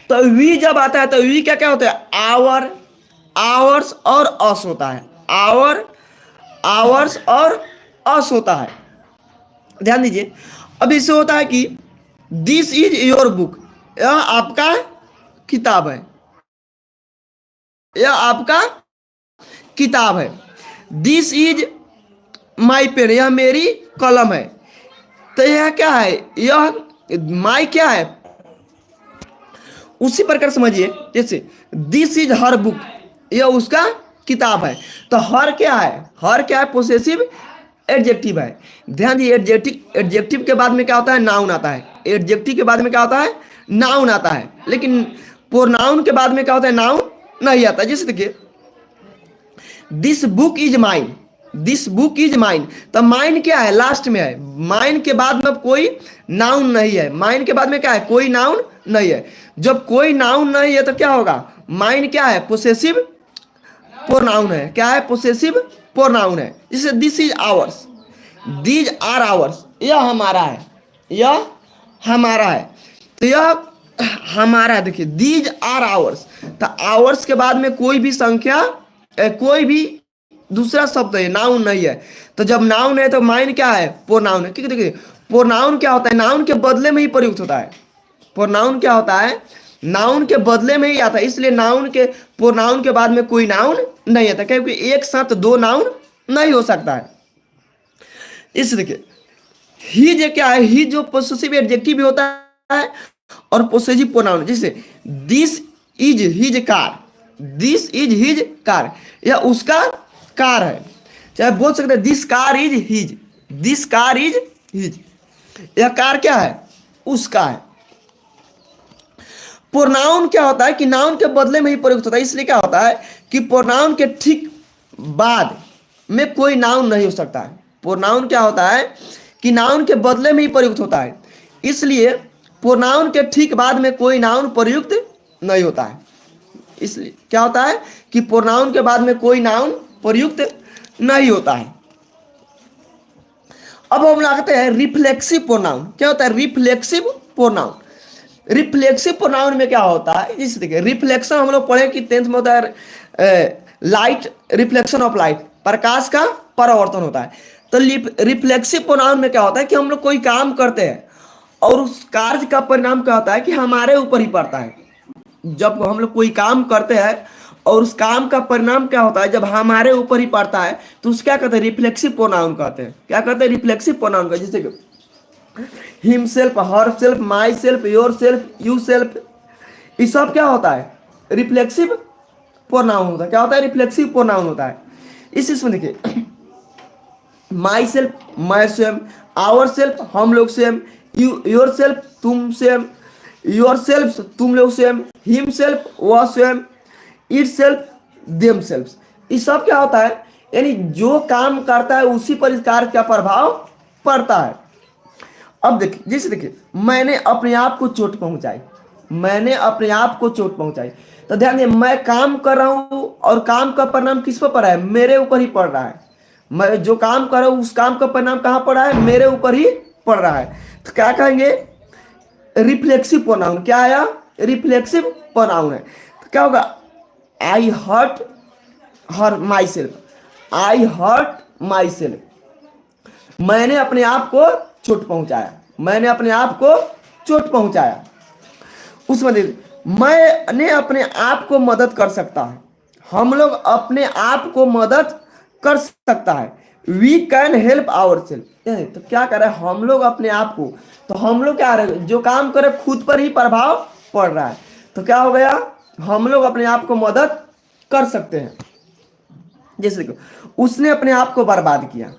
तो वी जब आता है तो वी क्या क्या होता है, आवर, आवर्स और अस होता है, आवर, आवर्स और अस होता है। ध्यान दीजिए। अब इससे होता है कि दिस इज योर बुक, यह आपका किताब है, यह आपका किताब है। दिस इज माई पेन, यह मेरी कलम है। तो यह क्या है, यह माई क्या है, उसी प्रकार समझिए जैसे दिस इज हर बुक, यह उसका किताब है। तो हर क्या है, हर क्या है, पोसेसिव एडजेक्टिव है। ध्यान दिए, एडजेक्टिव, एडजेक्टिव के बाद में क्या होता है, नाउन आता है। एडजेक्टिव के बाद में क्या होता है, नाउन आता है। लेकिन प्रोनाउन के बाद में क्या होता है, नाउन नहीं आता। जैसे देखिए this book is mine, this book is mine, तो माइन क्या है, लास्ट में है। माइन के बाद में कोई नाउन नहीं है, माइन के बाद में क्या है, कोई नाउन नहीं है। जब कोई नाउन नहीं है तो क्या होगा, माइन क्या है, पोसेसिव प्रोनाउन है। क्या है, पोसेसिव प्रोनाउन है। जैसे this is ours, these are ours, यह हमारा है, यह हमारा है। तो यह हमारा है। देखिए दीज आर आवर्स, तो आवर्स के बाद में कोई भी संख्या, कोई भी दूसरा शब्द है, नाउन नहीं है। तो जब नाउन है तो माइन क्या है, प्रोनाउन है। क्योंकि देखिए प्रोनाउन क्या होता है, नाउन के बदले में ही प्रयुक्त होता है। प्रोनाउन क्या होता है, नाउन के बदले में ही आता है। इसलिए नाउन के, प्रोनाउन के बाद में कोई नाउन नहीं आता, क्योंकि एक साथ दो नाउन नहीं हो सकता है। इस देखिए ही जो क्या है, ही जो पोसेसिव एडजेक्टिव भी होता है और पोसेसिव प्रोनाउन। जैसे this is his car, this is his car, यह उसका कार है। चाहे बोल सकते हैं this car is his, this car is his, यह कार क्या है, उसका है। प्रोनाउन क्या होता है कि नाउन के बदले में ही प्रयुक्त होता है। इसलिए क्या होता है कि प्रोनाउन के ठीक बाद में कोई नाउन नहीं हो सकता है। प्रोनाउन क्या होता है कि नाउन के बदले में ही प्रयुक्त होता है। इसलिए प्रोनाउन के ठीक बाद में कोई नाउन प्रयुक्त नहीं होता है। इसलिए क्या होता है कि प्रोनाउन के बाद में कोई नाउन प्रयुक्त नहीं होता है। अब हम लगाते हैं रिफ्लेक्सिव प्रोनाउन। क्या होता है, रिफ्लेक्सिव प्रोनाउन। रिफ्लेक्सिव प्रोनाउन में क्या होता है, जैसे देखिए रिफ्लेक्शन हम लोग पढ़े कि 10th में होता है लाइट, रिफ्लेक्शन ऑफ लाइट, प्रकाश का परावर्तन होता है। तो रिफ्लेक्सिव प्रोनाउन में क्या होता है कि हम लोग कोई काम करते हैं और उस कार्य का परिणाम क्या होता है कि हमारे ऊपर ही पड़ता है। जब हम लोग कोई काम करते हैं और उस काम का परिणाम क्या होता है, जब हमारे ऊपर ही पड़ता है, तो उस क्या कहते हैं, रिफ्लेक्सिव प्रोनाउन कहते हैं। क्या कहते हैं, रिफ्लेक्सिव प्रोनाउन का। जैसे कि himself, her self, my self, your self, you self, ये सब क्या होता है, रिफ्लेक्सिव प्रोनाउन होता है। क्या होता है, रिफ्लेक्सिव प्रोनाउन होता है। इसमें देखिए माई सेल्फ, मैं स्वयं, आवर सेल्फ, हम लोग स्वयं, योर सेल्फ, तुम स्वयं, योर सेल्फ, तुम लोग स्वयं, हिम सेल्फ, वह स्वयं, इट सेल्फ, देम सेल्फ, ये सब क्या होता है, यानी जो काम करता है उसी पर इस कार्य का प्रभाव पड़ता है। अब देखिए जैसे देखिए मैंने अपने आप को चोट पहुंचाई, मैंने अपने आप को चोट पहुंचाई। तो ध्यान दिए मैं काम कर रहा हूं और काम का परिणाम किस पर पड़ा है, मेरे ऊपर ही पड़ रहा है। मैं जो काम कर रहा हूं उस काम का परिणाम कहां पड़ा है, मेरे ऊपर ही पड़ रहा है। तो क्या कहेंगे, रिफ्लेक्सिव प्रोनाउन। क्या आया, रिफ्लेक्सिव प्रोनाउन है। तो क्या होगा, I hurt her myself, I hurt myself, मैंने अपने आप को चोट पहुंचाया, मैंने अपने आप को चोट पहुंचाया। उसमें मैंने अपने आप को मदद कर सकता है, हम लोग अपने आप को मदद कर सकता है। We can help ourself. तो क्या करे, हम लोग अपने आप को, तो हम लोग क्या रहे, जो काम करे खुद पर ही प्रभाव पड़ रहा है। तो क्या हो गया, हम लोग अपने आप को मदद कर सकते हैं। जैसे देखो उसने अपने आप को बर्बाद किया,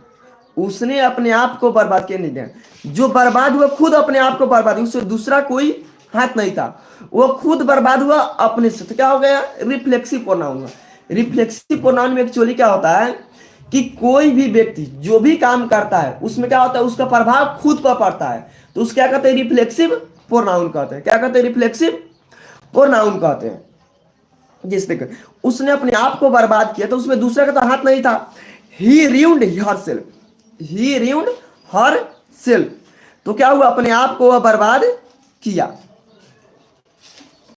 उसने अपने आप को बर्बाद किया, नहीं दिया, जो बर्बाद हुआ खुद अपने आप को बर्बाद, उससे दूसरा कोई हाथ नहीं था, वो खुद बर्बाद हुआ अपने से। तो क्या हो गया, रिफ्लेक्सिव प्रोनाउन हुआ। रिफ्लेक्सिव प्रोनाउन में एक्चुअली क्या होता है कि कोई भी व्यक्ति जो भी काम करता है उसमें क्या होता है, उसका प्रभाव खुद पर पड़ता है, तो उस क्या कहते हैं, रिफ्लेक्सिव प्रोनाउन कहते हैं। क्या कहते हैं, रिफ्लेक्सिव प्रोनाउन कहते हैं। जिस देखो उसने अपने आप को बर्बाद किया, तो उसमें दूसरे का तो हाथ नहीं था। ही ruined herself, ही ruined herself, तो क्या हुआ, अपने आप को वह बर्बाद किया।